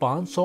500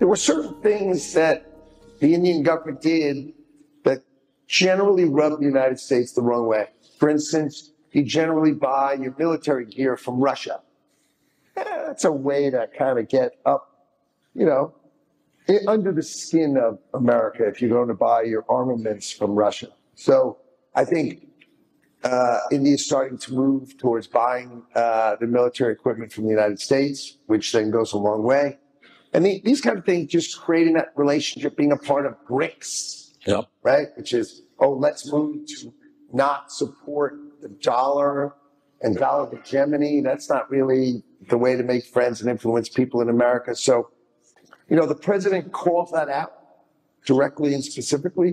There were certain things that the Indian government did that generally rubbed the United States the wrong way. For instance, you generally buy your military gear from Russia. That's a way to kind of get up, you know, under the skin of America if you're going to buy your armaments from Russia. So I think India is starting to move towards buying the military equipment from the United States, which then goes a long way. And these kind of things just creating that relationship, being a part of BRICS, right? Which is, oh, let's move to not support the dollar and dollar hegemony. That's not really the way to make friends and influence people in America. So, you know, the president calls that out directly and specifically.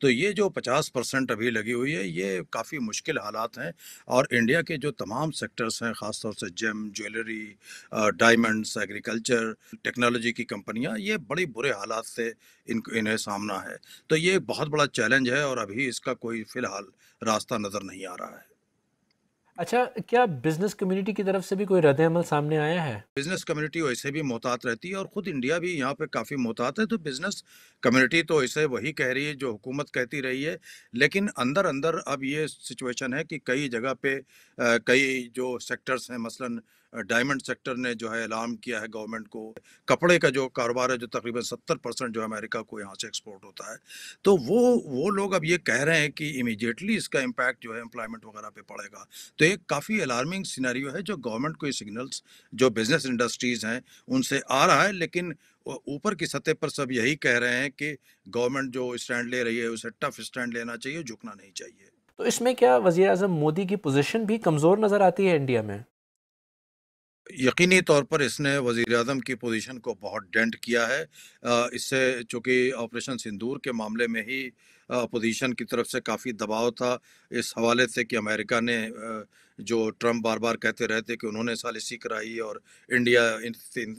تو یہ جو 50% ابھی لگی ہوئی ہے یہ کافی مشکل حالات ہیں، اور انڈیا کے جو تمام سیکٹرز ہیں، خاص طور سے جیم، جویلری، ڈائمنڈس، ایگریکلچر، ٹیکنالوجی کی کمپنیاں، یہ بڑی برے حالات سے انہیں سامنا ہے. تو یہ بہت بڑا چیلنج ہے، اور ابھی اس کا کوئی فی الحال راستہ نظر نہیں آ رہا ہے. اچھا، کیا بزنس کمیونٹی کی طرف سے بھی کوئی رد عمل سامنے آیا ہے؟ بزنس کمیونٹی ویسے بھی محتاط رہتی ہے، اور خود انڈیا بھی یہاں پہ کافی محتاط ہے. تو بزنس کمیونٹی تو اسے وہی کہہ رہی ہے جو حکومت کہتی رہی ہے، لیکن اندر اندر اب یہ سچویشن ہے کہ کئی جگہ پہ کئی جو سیکٹرز ہیں، مثلاً ڈائمنڈ سیکٹر نے جو ہے اعلان کیا ہے گورنمنٹ کو، کپڑے کا جو کاروبار ہے جو تقریباً 70% جو امریکہ کو یہاں سے ایکسپورٹ ہوتا ہے، تو وہ لوگ اب یہ کہہ رہے ہیں کہ امیڈیٹلی اس کا امپیکٹ جو ہے امپلائمنٹ وغیرہ پہ پڑے گا. تو ایک کافی الارمنگ سینیریو ہے جو گورنمنٹ کو یہ سگنلز جو بزنس انڈسٹریز ہیں ان سے آ رہا ہے، لیکن اوپر کی سطح پر سب یہی کہہ رہے ہیں کہ گورنمنٹ جو اسٹینڈ لے رہی ہے اسے ٹف اسٹینڈ لینا چاہیے، جھکنا نہیں چاہیے. تو اس میں کیا وزیر اعظم مودی کی پوزیشن بھی کمزور نظر آتی ہے انڈیا میں؟ یقینی طور پر اس نے وزیر اعظم کی پوزیشن کو بہت ڈینٹ کیا ہے. اس سے چونکہ آپریشن سندور کے معاملے میں ہی اپوزیشن کی طرف سے کافی دباؤ تھا اس حوالے سے کہ امریکہ نے جو ٹرمپ بار بار کہتے رہتے کہ انہوں نے ثالثی کرائی اور انڈیا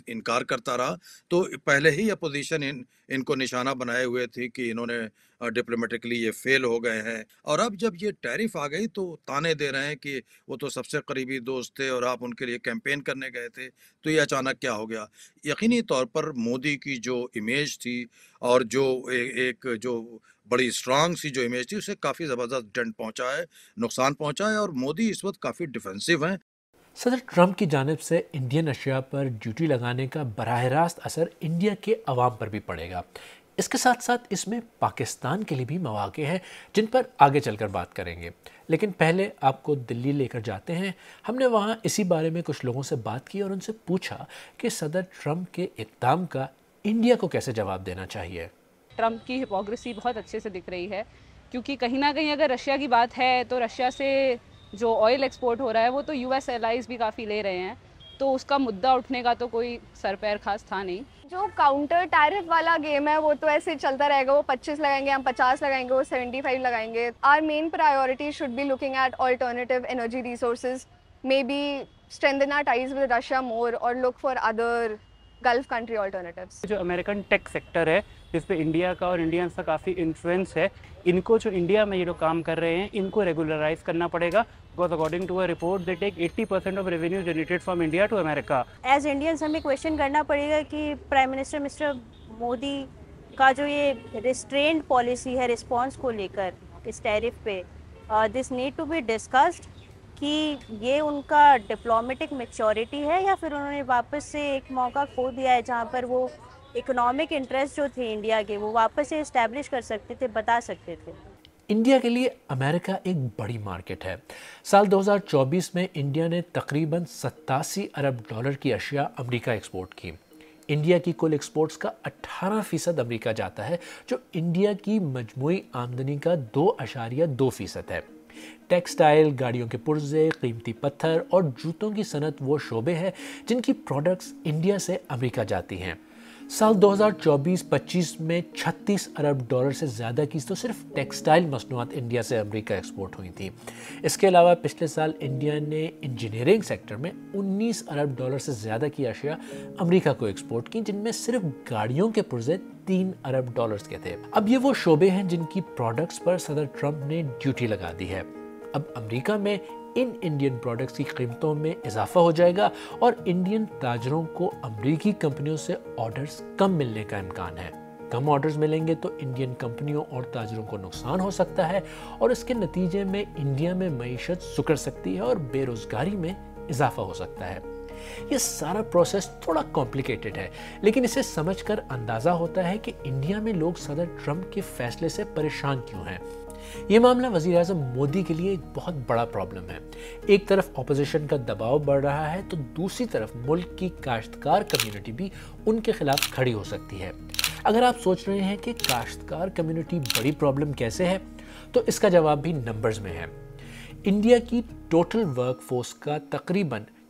انکار کرتا رہا، تو پہلے ہی اپوزیشن ان کو نشانہ بنائے ہوئے تھی کہ انہوں نے ڈپلومیٹکلی یہ فیل ہو گئے ہیں. اور اب جب یہ ٹیرف آ گئی تو تانے دے رہے ہیں کہ وہ تو سب سے قریبی دوست تھے اور آپ ان کے لیے کیمپین کرنے گئے تھے، تو یہ اچانک کیا ہو گیا. یقینی طور پر مودی کی جو امیج تھی اور جو ایک جو بڑی اسٹرانگ سی جو امیج تھی اسے کافی زبردست ڈنٹ پہنچا ہے، نقصان پہنچا ہے، اور مودی اس وقت کافی ڈیفینسو ہیں. صدر ٹرمپ کی جانب سے انڈین اشیاء پر ڈیوٹی لگانے کا براہ راست اثر انڈیا کے عوام پر بھی پڑے گا. اس کے ساتھ ساتھ اس میں پاکستان کے لیے بھی مواقع ہیں جن پر آگے چل کر بات کریں گے. لیکن پہلے آپ کو دلی لے کر جاتے ہیں. ہم نے وہاں اسی بارے میں کچھ لوگوں سے بات کی اور ان سے پوچھا کہ صدر ٹرمپ کے اقدام کا انڈیا کو کیسے جواب دینا چاہیے. ٹرمپ کی ہپوکریسی بہت اچھے سے دکھ رہی ہے، کیونکہ کہیں نہ کہیں اگر رشیا کی بات ہے تو رشیا سے جو آئل ایکسپورٹ ہو رہا ہے وہ تو یو ایس ایلائز بھی کافی لے رہے ہیں، تو اس کا مدعا اٹھنے کا تو کوئی سر پیر خاص تھا نہیں. جو کاؤنٹر ٹیرف والا گیم ہے وہ تو ایسے چلتا رہے گا. وہ 25 لگائیں گے، ہم 50 لگائیں گے، وہ 75 لگائیں گے. Our main priority should be looking at alternative energy resources, maybe strengthen our ties with Russia more or look for other golf country alternatives. جو امریکن ٹیک سیکٹر ہے جس پہ انڈیا کا اور انڈینس کا کافی انفلوئنس ہے، ان کو جو انڈیا میں یہ لوگ کام کر رہے ہیں ان کو ریگولرائز کرنا پڑے گا. Because according to a report they take 80% of revenue generated from India to امریکہ. ایز انڈینس ہمیں کویشچن کرنا پڑے گا کہ پرائم منسٹر مسٹر مودی کا جو یہ ریسٹرینڈ پالیسی ہے رسپانس کو لے کر اس ٹیرف پہ، this need to be discussed کہ یہ ان کا ڈپلومیٹک میچورٹی ہے یا پھر انہوں نے واپس سے ایک موقع کھو دیا ہے جہاں پر وہ اکنامک انٹرسٹ جو تھے انڈیا کے وہ واپس سے اسٹیبلش کر سکتے تھے، بتا سکتے تھے. انڈیا کے لیے امریکہ ایک بڑی مارکیٹ ہے. سال 2024 میں انڈیا نے تقریباً 87 ارب ڈالر کی اشیاء امریکہ ایکسپورٹ کی. انڈیا کی کل ایکسپورٹس کا 18% امریکہ جاتا ہے، جو انڈیا کی مجموعی آمدنی کا 2.2% ہے. ٹیکسٹائل، گاڑیوں کے پرزے، قیمتی پتھر اور جوتوں کی صنعت وہ شعبے ہیں جن کی پروڈکٹس انڈیا سے امریکہ جاتی ہیں. سال 2024-25 میں 36 ارب ڈالر سے زیادہ کی تو صرف ٹیکسٹائل مصنوعات انڈیا سے امریکہ ایکسپورٹ ہوئی تھیں. اس کے علاوہ پچھلے سال انڈیا نے انجینئرنگ سیکٹر میں 19 ارب ڈالر سے زیادہ کی اشیاء امریکہ کو ایکسپورٹ کی، جن میں صرف گاڑیوں کے پرزے 3 ارب ڈالرز کے تھے. اب یہ وہ شعبے ہیں جن کی پروڈکٹس پر صدر ٹرمپ نے ڈیوٹی لگا دی ہے. اب امریکہ میں ان انڈین پروڈکٹس کی قیمتوں میں اضافہ ہو جائے گا اور انڈین تاجروں کو امریکی کمپنیوں سے آرڈرز کم ملنے کا امکان ہے. کم آرڈرز ملیں گے تو انڈین کمپنیوں اور تاجروں کو نقصان ہو سکتا ہے اور اس کے نتیجے میں انڈیا میں معیشت سکڑ سکتی ہے اور بے روزگاری میں اضافہ ہو سکتا ہے. یہ سارا پروسیس تھوڑا کمپلیکیٹڈ ہے، لیکن اسے سمجھ کر اندازہ ہوتا ہے کہ انڈیا میں لوگ صدر ٹرمپ کے فیصلے سے پریشان کیوں ہیں. یہ معاملہ وزیر اعظم مودی کے لیے ایک بہت بڑا پرابلم ہے. ایک طرف اپوزیشن کا دباؤ بڑھ رہا ہے تو دوسری طرف ملک کی کاشتکار کمیونٹی بھی ان کے خلاف کھڑی ہو سکتی ہے. اگر آپ سوچ رہے ہیں کہ کاشتکار کمیونٹی بڑی پرابلم کیسے ہے تو اس کا جواب بھی نمبرز میں ہے. انڈیا کی ٹوٹل ورک فورس کا تقریباً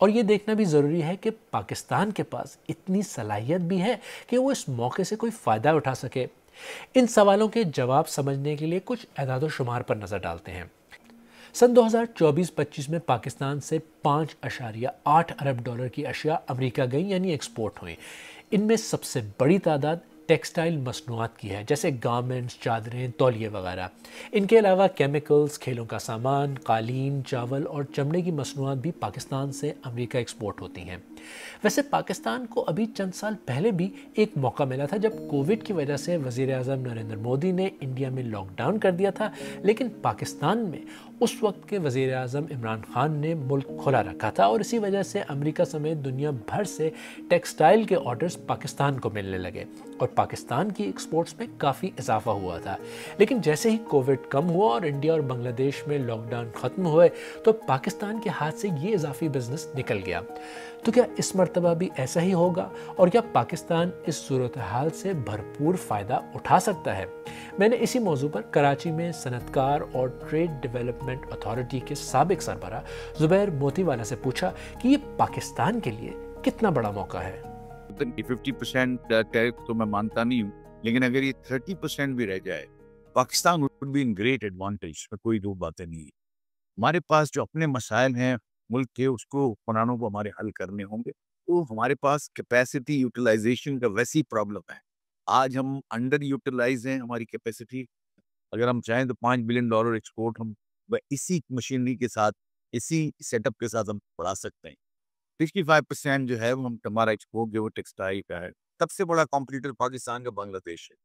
اور یہ دیکھنا بھی ضروری ہے کہ پاکستان کے پاس اتنی صلاحیت بھی ہے کہ وہ اس موقع سے کوئی فائدہ اٹھا سکے۔ ان سوالوں کے جواب سمجھنے کے لیے کچھ اعداد و شمار پر نظر ڈالتے ہیں۔ سن 2024-25 میں پاکستان سے 5.8 ارب ڈالر کی اشیاء امریکہ گئیں، یعنی ایکسپورٹ ہوئیں۔ ان میں سب سے بڑی تعداد ٹیکسٹائل مصنوعات کی ہے، جیسے گارمنٹس، چادریں، تولیے وغیرہ۔ ان کے علاوہ کیمیکلز، کھیلوں کا سامان، قالین، چاول اور چمڑے کی مصنوعات بھی پاکستان سے امریکہ ایکسپورٹ ہوتی ہیں۔ ویسے پاکستان کو ابھی چند سال پہلے بھی ایک موقع ملا تھا جب کووڈ کی وجہ سے وزیر اعظم نریندر مودی نے انڈیا میں لاک ڈاؤن کر دیا تھا، لیکن پاکستان میں اس وقت کے وزیر اعظم عمران خان نے ملک کھلا رکھا تھا، اور اسی وجہ سے امریکہ سمیت دنیا بھر سے ٹیکسٹائل کے آرڈرز پاکستان کو ملنے لگے اور پاکستان کی ایکسپورٹس میں کافی اضافہ ہوا تھا۔ لیکن جیسے ہی کووڈ کم ہوا اور انڈیا اور بنگلہ دیش میں لاک ڈاؤن ختم ہوئے تو پاکستان کے ہاتھ سے یہ اضافی بزنس نکل گیا۔ تو کیا اس مرتبہ بھی ایسا ہی ہوگا، اور کیا پاکستان اس صورتحال سے بھرپور فائدہ اٹھا سکتا ہے؟ میں نے اسی موضوع پر کراچی میں صنعت کار اور ٹریڈ ڈیولپمنٹ اتھارٹی کے سابق سربراہ زبیر موتی والا سے پوچھا کہ یہ پاکستان کے لیے کتنا بڑا موقع ہے۔ 50% ٹیرف تو میں مانتا نہیں ہوں، لیکن اگر یہ 30% بھی رہ جائے، Pakistan would be in great advantage، میں کوئی دو باتیں نہیں ہے۔ ہمارے پاس جو اپنے مسائل ہیں ملک کے، اس کو حکمرانوں کو ہمارے حل کرنے ہوں گے۔ تو ہمارے پاس کیپیسٹی یوٹیلائزیشن کا ویسی پرابلم ہے، آج ہم انڈر یوٹیلائز ہیں ہماری کیپیسٹی۔ اگر ہم چاہیں تو $5 بلین ایکسپورٹ ہم اسی مشینری کے ساتھ، اسی سیٹ اپ کے ساتھ ہم بڑھا سکتے ہیں۔ 65% جو ہے وہ ہمارا ایکسپورٹ جو وہ ٹیکسٹائل کا ہے۔ سب سے بڑا کمپیٹیٹر پاکستان کا بنگلہ دیش ہے۔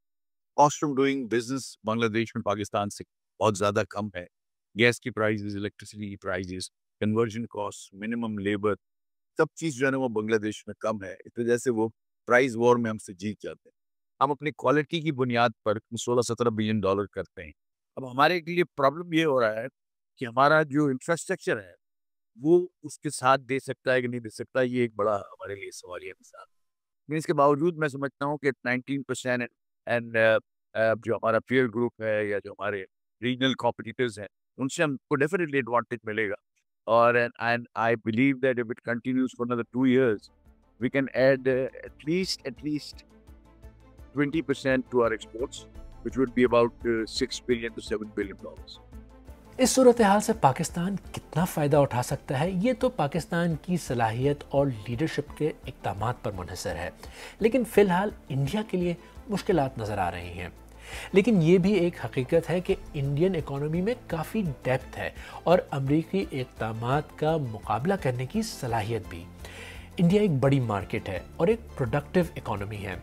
کاسٹ آف ڈوئنگ بزنس بنگلہ دیش میں پاکستان سے بہت زیادہ کم ہے۔ گیس کی پرائزز، الیکٹریسٹی کی prices, conversion cost, minimum labour, سب چیز جو ہے نا وہ بنگلہ دیش میں کم ہے۔ اس وجہ سے وہ پرائز وار میں ہم سے جیت جاتے ہیں۔ ہم اپنی کوالٹی کی بنیاد پر $16-17 بلین کرتے ہیں۔ اب ہمارے لیے پرابلم یہ ہو رہا ہے کہ ہمارا جو انفراسٹرکچر ہے وہ اس کے ساتھ دے سکتا ہے کہ نہیں دے سکتا، یہ ایک بڑا ہمارے لیے سوالیہ مثال۔ لیکن اس کے باوجود میں سمجھتا ہوں کہ 19% اینڈ جو ہمارا پیئر گروپ ہے یا جو ہمارے ریجنل کمپٹیٹرز ہیں ان سے ہم کو ڈیفینیٹلی ایڈوانٹیج ملے گا۔ اور and I believe that if it continues for another 2 years, we can add at least 20% to our exports, which would be about $6 billion to $7 billion. اس صورتحال سے پاکستان کتنا فائدہ اٹھا سکتا ہے، یہ تو پاکستان کی صلاحیت اور لیڈرشپ کے اقدامات پر منحصر ہے، لیکن فی الحال انڈیا کے لیے مشکلات نظر آ رہی ہیں۔ لیکن یہ بھی ایک حقیقت ہے کہ انڈین اکانومی میں کافی ڈیپتھ ہے اور امریکی اقدامات کا مقابلہ کرنے کی صلاحیت بھی۔ انڈیا ایک بڑی مارکیٹ ہے اور ایک پروڈکٹیو اکانومی ہے۔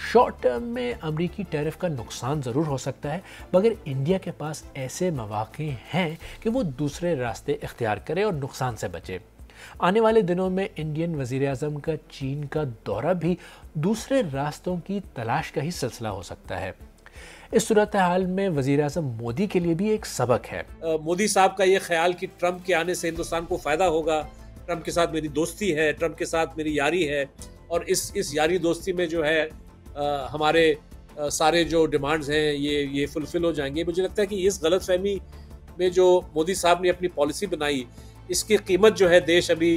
شارٹ ٹرم میں امریکی ٹیرف کا نقصان ضرور ہو سکتا ہے، مگر انڈیا کے پاس ایسے مواقع ہیں کہ وہ دوسرے راستے اختیار کرے اور نقصان سے بچے۔ آنے والے دنوں میں انڈین وزیر اعظم کا چین کا دورہ بھی دوسرے راستوں کی تلاش کا ہی سلسلہ ہو سکتا ہے۔ اس صورتحال میں وزیر اعظم مودی کے لیے بھی ایک سبق ہے۔ مودی صاحب کا یہ خیال کہ ٹرمپ کے آنے سے ہندوستان کو فائدہ ہوگا، ٹرمپ کے ساتھ میری دوستی ہے، ٹرمپ کے ساتھ میری یاری ہے، اور اس یاری دوستی میں جو ہے ہمارے سارے جو ڈیمانڈز ہیں یہ فلفل ہو جائیں گے۔ مجھے لگتا ہے کہ اس غلط فہمی میں جو مودی صاحب نے اپنی پالیسی بنائی، اس کی قیمت جو ہے دیش ابھی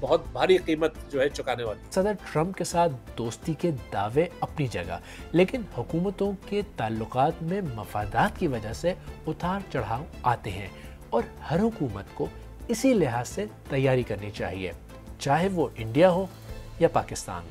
بہت بھاری قیمت جو ہے چکانے والی۔ صدر ٹرمپ کے ساتھ دوستی کے دعوے اپنی جگہ، لیکن حکومتوں کے تعلقات میں مفادات کی وجہ سے اتار چڑھاؤ آتے ہیں، اور ہر حکومت کو اسی لحاظ سے تیاری کرنی چاہیے، چاہے وہ انڈیا ہو یا پاکستان۔